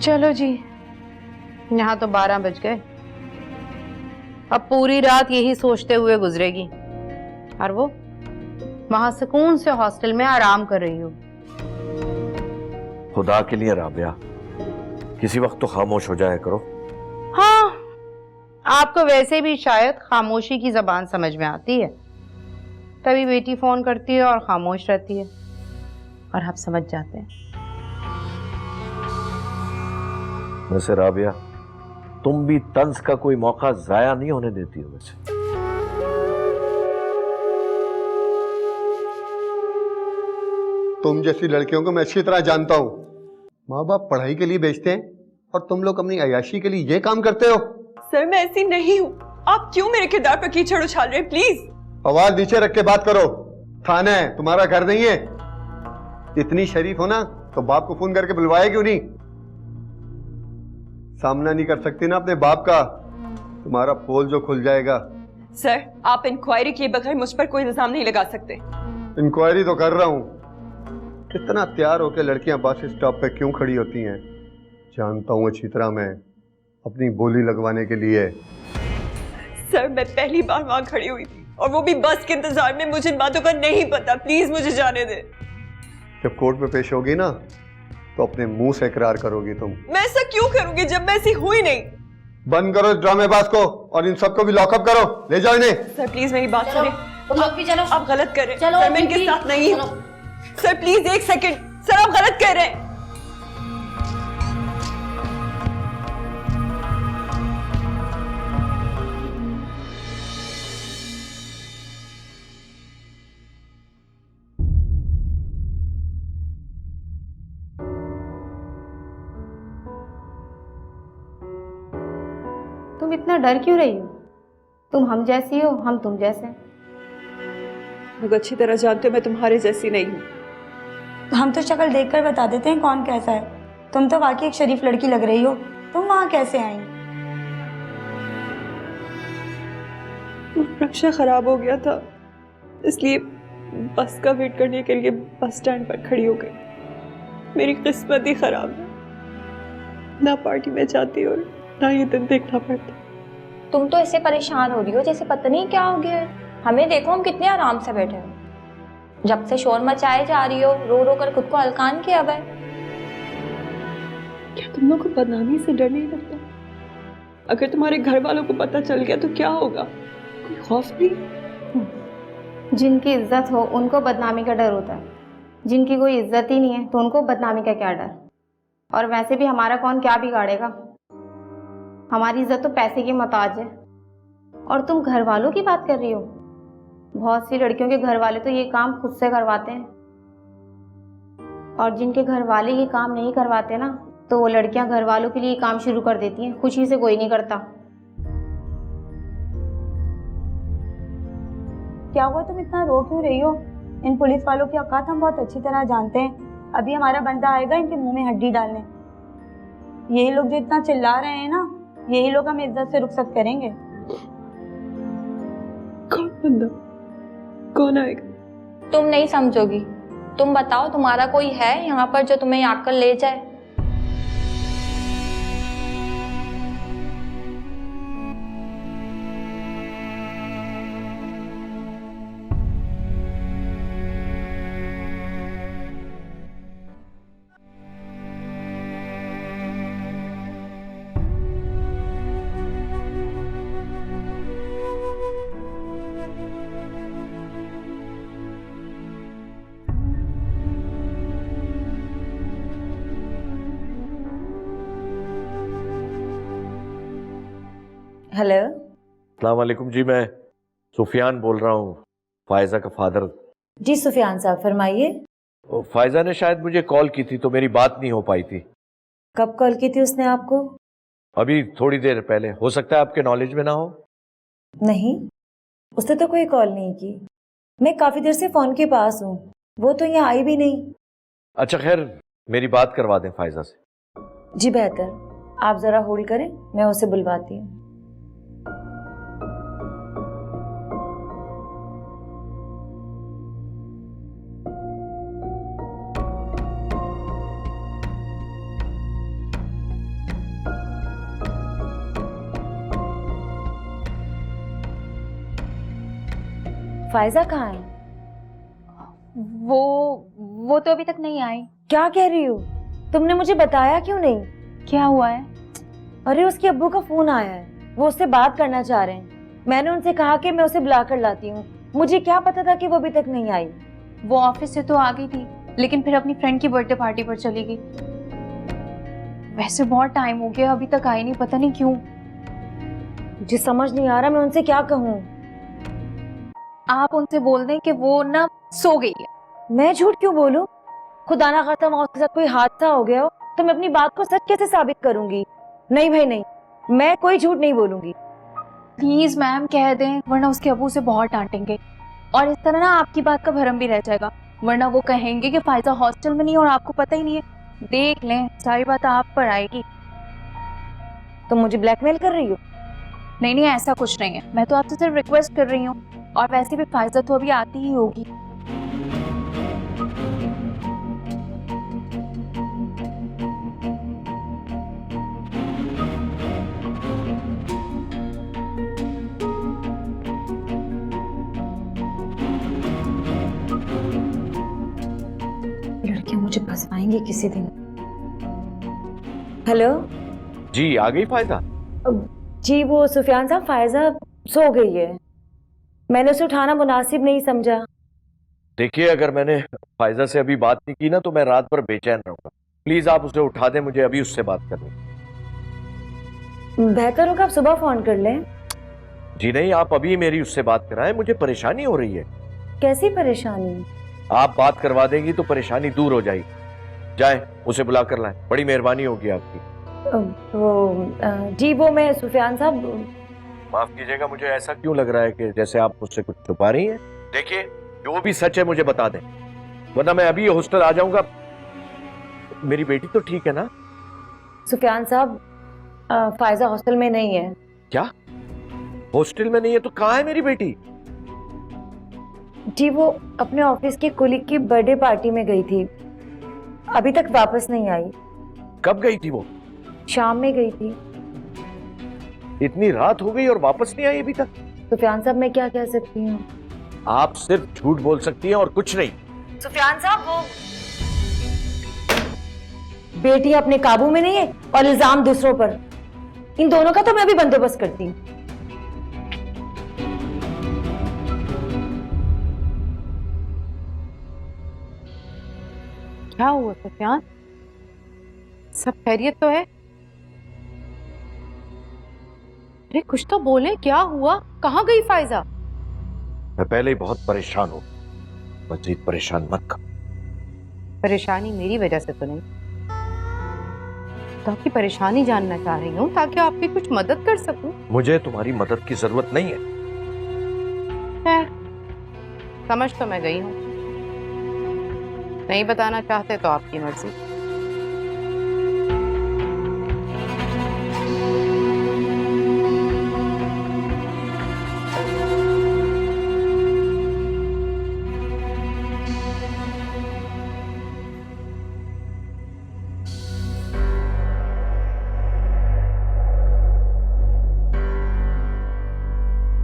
चलो जी, यहाँ तो 12 बज गए। अब पूरी रात यही सोचते हुए गुजरेगी और वो वहां सुकून से हॉस्टल में आराम कर रही हो। खुदा के लिए राबिया, किसी वक्त तो खामोश हो जाया करो। हाँ, आपको वैसे भी शायद खामोशी की जबान समझ में आती है, तभी बेटी फोन करती है और खामोश रहती है और आप समझ जाते हैं। वैसे राबिया, तुम भी तंज का कोई मौका जाया नहीं होने देती हो। वैसे तुम जैसी लड़कियों को मैं अच्छी तरह जानता हूँ। माँ बाप पढ़ाई के लिए भेजते हैं और तुम लोग अपनी अय्याशी के लिए ये काम करते हो। सर मैं ऐसी नहीं हूँ, आप क्यों मेरे किरदार पर कीचड़ उछाल रहे हैं? प्लीज आवाज नीचे रख के बात करो। थाना है, तुम्हारा घर नहीं है। इतनी शरीफ हो ना तो बाप को फोन करके बुलवाया क्यों नहीं? सामना नहीं कर सकती ना अपने बाप का, तुम्हारा पोल जो खुल जाएगा। सर आप इंक्वायरी किए बगैर मुझ पर कोई इल्जाम नहीं लगा सकते। इंक्वायरी तो कर रहा हूँ। कितना तैयार होकर लड़कियां बस स्टॉप पे क्यों खड़ी होती हैं जानता हूँ अच्छी तरह मैं, अपनी बोली लगवाने के लिए। सर मैं पहली बार वहां खड़ी हुई थी और वो भी बस के इंतजार में। मुझे इन बातों का नहीं पता, प्लीज मुझे जाने दे। जब कोर्ट में पेश होगी ना तो अपने मुंह से इकरार करोगी तुम। मैं ऐसा क्यों करूंगी जब मैं ऐसी हुई नहीं? बंद करो इस ड्रामेबाज को और इन सबको भी लॉकअप करो, ले जाओ इन्हें। सर प्लीज मेरी बात सुनिए। आप भी चलो। आप गलत कर रहे हैं। चलो सर मैं इनके साथ नहीं हूँ। सर प्लीज एक सेकंड, सर आप गलत कर रहे हैं। तुम इतना डर क्यों रही हो? तुम हम जैसी हो, हम तुम जैसे। लोग अच्छी तरह जानते हो मैं तुम्हारे जैसी नहीं हूँ। हम तो शक्ल देखकर बता देते हैं कौन कैसा है। तुम तो वाकई एक शरीफ लड़की लग रही हो। तुम वहां कैसे आई? नक्शा खराब हो गया था, इसलिए बस का वेट करने के लिए बस स्टैंड पर खड़ी हो गई। मेरी किस्मत ही खराब है, ना पार्टी में जाती और ना ये दिन देखना पड़ता। तुम तो ऐसे परेशान हो रही हो जैसे पता नहीं क्या हो गया है। हमें देखो, हम कितने आराम से बैठे हैं। जब से शोर मचाए जा रही हो, रो रो कर खुद को हलकान किया हुआ है। क्या तुम लोग को बदनामी से डर नहीं लगता? अगर तुम्हारे घर वालों को पता चल गया तो क्या होगा? कोई खौफ नहीं? जिनकी इज्जत हो उनको बदनामी का डर होता है, जिनकी कोई इज्जत ही नहीं है तो उनको बदनामी का क्या डर। और वैसे भी हमारा कौन क्या बिगाड़ेगा? हमारी इज्जत तो पैसे की मोहताज है। और तुम घर वालों की बात कर रही हो? बहुत सी लड़कियों के घर वाले तो ये काम खुद से करवाते हैं, और जिनके घर वाले ये काम नहीं करवाते ना तो वो लड़कियां घर वालों के लिए काम शुरू कर देती हैं। खुशी से कोई नहीं करता। क्या हुआ, तुम इतना रो क्यों रही हो? इन पुलिस वालों की औकात हम बहुत अच्छी तरह जानते हैं। अभी हमारा बंदा आएगा इनके मुंह में हड्डी डालने। यही लोग जो इतना चिल्ला रहे हैं ना, यही लोग हमें इज्जत से रुखसत करेंगे। कौन बंदा? कौन आएगा? तुम नहीं समझोगी। तुम बताओ, तुम्हारा कोई है यहाँ पर जो तुम्हें यहाँ कर ले जाए? हेलो। अस्सलाम वालेकुम जी, मैं सुफियान बोल रहा हूँ, फायजा का फादर। जी सुफियान साहब फरमाइए। फायजा ने शायद मुझे कॉल की थी तो मेरी बात नहीं हो पाई थी। कब कॉल की थी उसने आपको? अभी थोड़ी देर पहले। हो सकता है आपके नॉलेज में ना हो। नहीं, उसने तो कोई कॉल नहीं की। मैं काफी देर से फोन के पास हूँ, वो तो यहाँ आई भी नहीं। अच्छा खैर, मेरी बात करवा दें फायजा से। जी बेहतर, आप जरा होल्ड करें, मैं उसे बुलवाती हूँ। फायजा कहाँ है? वो तो अभी तक नहीं आई। क्या कह रही हो? तुमने मुझे बताया क्यों नहीं? क्या हुआ है? अरे उसके अब्बू का फोन आया है, वो उससे बात करना चाह रहे हैं। मैंने उनसे कहा कि मैं उसे बुला कर लाती हूँ। मुझे क्या पता था कि वो अभी तक नहीं आई। वो ऑफिस से तो आ गई थी, लेकिन फिर अपनी फ्रेंड की बर्थडे पार्टी पर चली गई। वैसे बहुत टाइम हो गया, अभी तक आई नहीं, पता नहीं क्यों। मुझे समझ नहीं आ रहा मैं उनसे क्या कहूँ। आप उनसे बोल दें कि वो ना सो गई है। मैं झूठ क्यों बोलूं? खुदा ना खास्ता मौत के साथ कोई हादसा हो गया हो तो मैं अपनी बात को सच कैसे साबित करूंगी? नहीं भाई नहीं, मैं कोई झूठ नहीं बोलूंगी। प्लीज मैम कह दें, वरना उसके अबू से बहुत डांटेंगे और इस तरह ना आपकी बात का भरम भी रह जाएगा। वरना वो कहेंगे कि फायजा हॉस्टल में नहीं और आपको पता ही नहीं है। देख लें, सारी बात आप पर आएगी। तो मुझे ब्लैकमेल कर रही हो? नहीं नहीं, ऐसा कुछ नहीं है। मैं तो आपसे सिर्फ रिक्वेस्ट कर रही हूँ, और वैसे भी फायजा तो अभी आती ही होगी। लड़कियां मुझे फंसाएंगी किसी दिन। हेलो जी, आ गई फायदा? जी, वो सुफियान साहब, फायजा सो गई है। मैंने उसे उठाना मुनासिब नहीं समझा। देखिए, अगर मैंने फायजा से अभी बात नहीं की ना तो मैं रात भर बेचैन रहूंगा। प्लीज आप उसे उठा दें, मुझे अभी उससे बात करनी। बेहतर होगा आप सुबह फोन कर लें। जी नहीं, आप अभी मेरी उससे बात कराएं, मुझे परेशानी हो रही है। कैसी परेशानी? आप बात करवा देंगी तो परेशानी दूर हो जाएगी। जाएं, उसे बुला कर लाएं, बड़ी मेहरबानी होगी आपकी। जी, वो मैं सुफियान साहब। माफ कीजिएगा, मुझे ऐसा क्यों लग रहा है कि जैसे आप मुझसे कुछ छुपा रही हैं। देखिए, जो भी सच है मुझे बता दें, वरना मैं अभी हॉस्टल आ जाऊंगा। मेरी बेटी तो ठीक है ना? सुफियान साहब, फायजा हॉस्टल में नहीं है। क्या? हॉस्टल में नहीं है तो कहाँ है मेरी बेटी? जी, वो अपने ऑफिस के कुलीग की बर्थडे पार्टी में गई थी, अभी तक वापस नहीं आई। कब गई थी वो? शाम में गई थी। इतनी रात हो गई और वापस नहीं आई अभी तक? सुफियान साहब, मैं क्या कह सकती हूँ? आप सिर्फ झूठ बोल सकती हैं और कुछ नहीं। सुफियान साहब, वो बेटी अपने काबू में नहीं है और इल्जाम दूसरों पर। इन दोनों का तो मैं भी बंदोबस्त करती हूँ। क्या हुआ सुफियान? सब खैरियत तो है? अरे कुछ तो बोले, क्या हुआ? कहाँ गई फायजा? मैं पहले ही बहुत परेशान हूं, मजीद परेशान मत कर। परेशानी मेरी वजह से तो नहीं, तो आपकी परेशानी जानना चाह रही हूँ ताकि आपकी कुछ मदद कर सकूं। मुझे तुम्हारी मदद की जरूरत नहीं है। समझ तो मैं गई हूँ, नहीं बताना चाहते तो आपकी मर्जी।